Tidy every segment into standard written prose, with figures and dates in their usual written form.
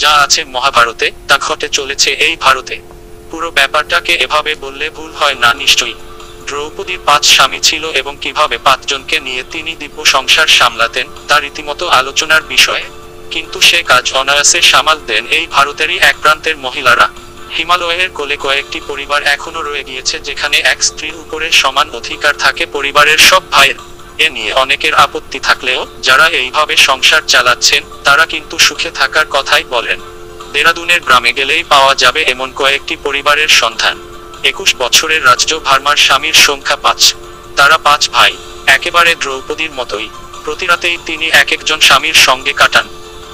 যা আছে মহাভারতে তা ঘটে চলেছে এই ভারতে। পুরো ব্যাপারটাকে এভাবে বললে ভুল হয় না নিশ্চয়ই। দ্রৌপদীর 5 স্বামী ছিল এবং কিভাবে 5 জনকে নিয়ে তিনি দিব্য সংসার সামলাতেন তা রীতিমতো আলোচনার বিষয়। কিন্তু সে কাজ অনায়াসে সামাল দেন এই ভারতেরই এক প্রান্তের মহিলারা। হিমালয়ের কোলে কয়েকটি পরিবার এখনো রয়ে গিয়েছে যেখানে এক স্ত্রীর উপরে সমান অধিকার থাকে পরিবারের সব ভাইয়ের। এ নিয়ে অনেকের আপত্তি থাকলেও যারা এইভাবে সংসার চালাচ্ছেন তারা কিন্তু সুখে থাকার কথাই বলেন। দেরাদুনের গ্রামে গেলেই পাওয়া যাবে এমন কয়েকটি পরিবারের সন্ধান। 21 বছরের রাজ্য ভার্মার স্বামীর সংখ্যা 5। তারা 5 ভাই, একেবারে দ্রৌপদীর মতোই। প্রতিরাতেই তিনি এক একজন স্বামীর সঙ্গে কাটান।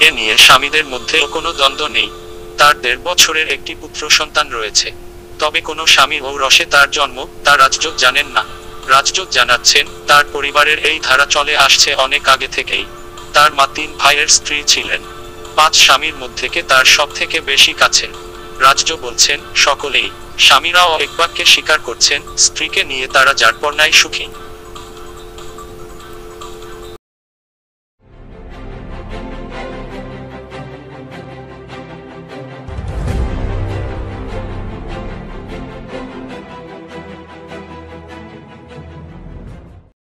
এ নিয়ে স্বামীদের মধ্যেও কোনো দ্বন্দ্ব নেই। তার 1.5 বছরের একটি পুত্র সন্তান রয়েছে। তবে কোনো স্বামী ও রসে তার জন্ম তা রাজযোগ জানেন না। রাজযোগ জানাচ্ছেন তার পরিবারের এই ধারা চলে আসছে অনেক আগে থেকেই। তার মা 3 ভাইয়ের স্ত্রী ছিলেন। 5 স্বামীর মধ্যে কে তার সব থেকে বেশি কাছে। রাজযোগ বলছেন সকলেই, স্বামীরাও এক বাক্যে স্বীকার করছেন স্ত্রীকে নিয়ে তারা যারপরনাই সুখী।